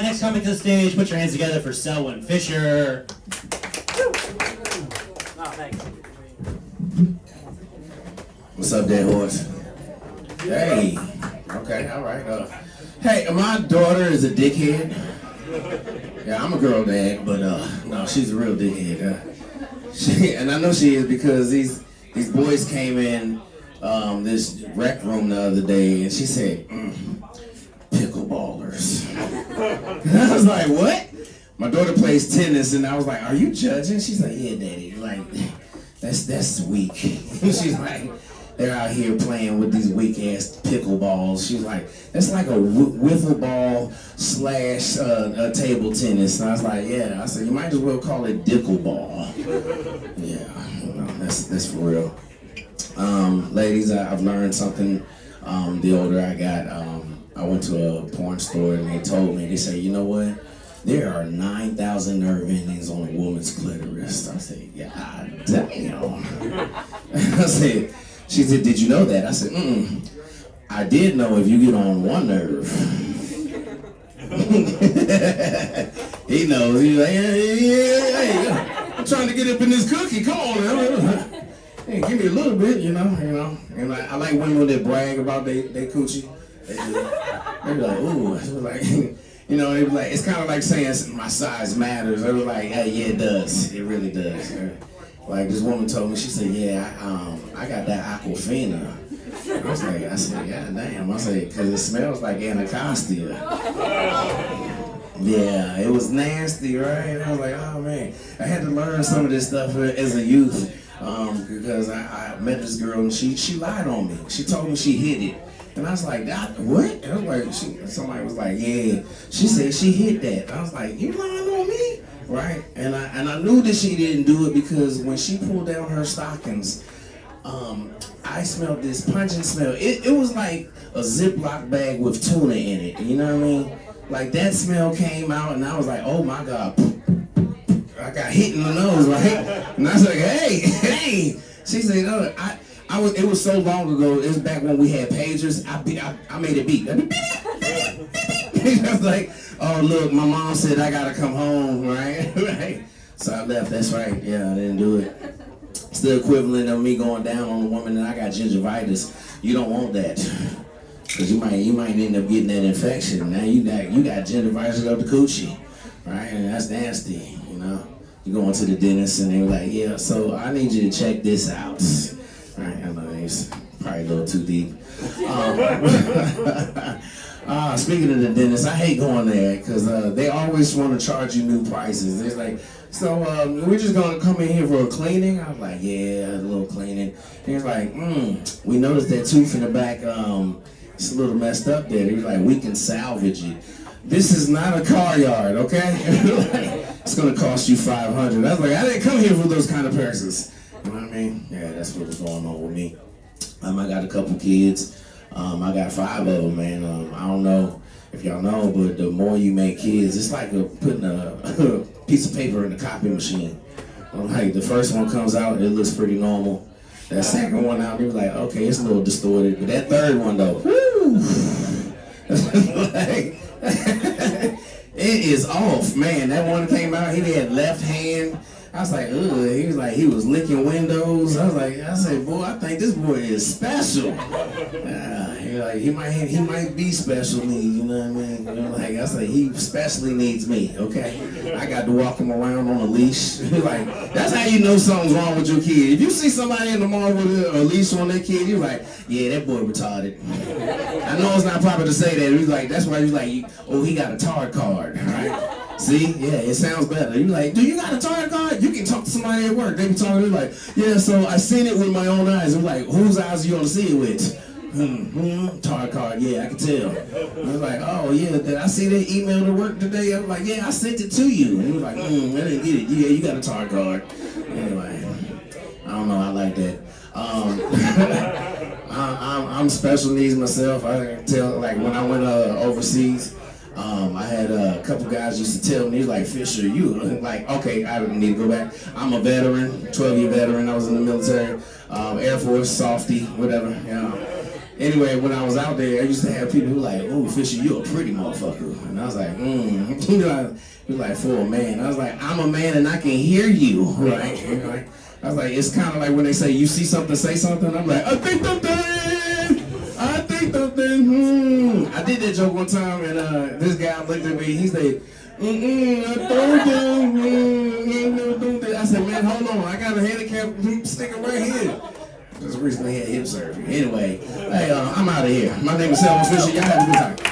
next coming to the stage, put your hands together for Selwyn Fisher. Oh, thanks. What's up, Deadhorse? Hey. Okay, all right. Hey, my daughter is a dickhead. Yeah, I'm a girl dad, but no, she's a real dickhead. And I know she is because these boys came in this rec room the other day, and she said, pickleballers. And I was like, what? My daughter plays tennis, and I was like, are you judging? She's like, yeah, Daddy. Like, that's weak. She's like, they're out here playing with these weak ass pickleballs. She's like, that's like a wiffle ball slash table tennis. And I was like, yeah. I said, you might as well call it dickleball. Yeah, that's for real. Ladies, I've learned something. The older I got, I went to a porn store and they told me, they said, you know what? There are 9,000 nerve endings on a woman's clitoris. I said, God damn. I said, she said, did you know that? I said, I did know if you get on one nerve. He knows. He's like, yeah. I'm trying to get up in this cookie. Come on now. Hey, give me a little bit, you know. And I like women that brag about they coochie. They be like, ooh. It was like, you know, they be like, it's kind of like saying my size matters. They be like, hey, yeah, it does. It really does. Like this woman told me, she said, yeah, I got that Aquafina. I said, God damn. I said, because it smells like Anacostia. Yeah, it was nasty, right? And I was like, oh man. I had to learn some of this stuff as a youth because I met this girl and she lied on me. She told me she hid it. And I was like, what? And I was like, somebody was like, yeah. She said she hid that. And I was like, you lying on me? Right? And I knew that she didn't do it because when she pulled down her stockings, I smelled this pungent smell. It was like a Ziploc bag with tuna in it. You know what I mean? Like that smell came out and I was like, oh my God. I got hit in the nose, right? And I was like, hey. She said, no, it was so long ago. It was back when we had pagers. I made it beep. I was like, oh look, my mom said I gotta come home, right? Right. So I left. That's right. Yeah, I didn't do it. It's the equivalent of me going down on a woman and I got gingivitis. You don't want that, because you might end up getting that infection. Now you got gingivitis of the coochie, right? And that's nasty. You know, you go into the dentist and they're like, yeah, so I need you to check this out. Right? I know it's probably a little too deep. Speaking of the dentist, I hate going there because they always want to charge you new prices. It's like, so we're just gonna come in here for a cleaning. I was like, yeah, a little cleaning. And he's like, we noticed that tooth in the back, it's a little messed up there. He was like, we can salvage it. This is not a car yard, okay? It's gonna cost you $500. I was like, I didn't come here for those kind of prices. You know what I mean? Yeah, that's what was going on with me. I got a couple kids. I got 5 of them, man. I don't know if y'all know, but the more you make kids, it's like putting a piece of paper in a copy machine. Like the first one comes out, it looks pretty normal. That second one out, you're like, okay, it's a little distorted. But that third one though, whoo! Like, it is off, man. That one came out, he had left hand. I was like, ugh. He was like, he was licking windows. I said, boy, I think this boy is special. He might be special needs, you know what I mean? You know, like I said, he especially needs me, okay? I got to walk him around on a leash. Like, that's how you know something's wrong with your kid. If you see somebody in the mall with a leash on their kid, you're like, yeah, that boy retarded. I know it's not proper to say that. He's like, that's why he's like, oh, he got a tard card, right? See? Yeah, it sounds better. You're like, do you got a tard card? You can talk to somebody at work. They be talking to you like, yeah, so I seen it with my own eyes. I'm like, whose eyes are you gonna see it with? Tard card, yeah, I can tell. I was like, oh yeah, did I see that email to work today? I was like, yeah, I sent it to you. And he was like, I didn't get it. Yeah, you got a tard card. Anyway, I don't know, I like that. I'm special needs myself. I can tell, like when I went overseas, I had a couple guys used to tell me, like, Fisher, you, like, okay, I don't need to go back. I'm a veteran, 12-year veteran. I was in the military, Air Force, softy, whatever, you know. Anyway, when I was out there, I used to have people who like, "Oh, Fisher, you a pretty motherfucker," and I was like, He was like, "For a man," I was like, "I'm a man and I can hear you," right? I was like, it's kind of like when they say, "You see something, say something." I'm like, "I think something. I think something." I did that joke one time, and this guy looked at me. He said, I told you. I said, "Man, hold on. I got a handicap sticker right here." Just recently had hip surgery. Anyway, hey, I'm out of here. My name is Selma Fisher. Y'all have a good time.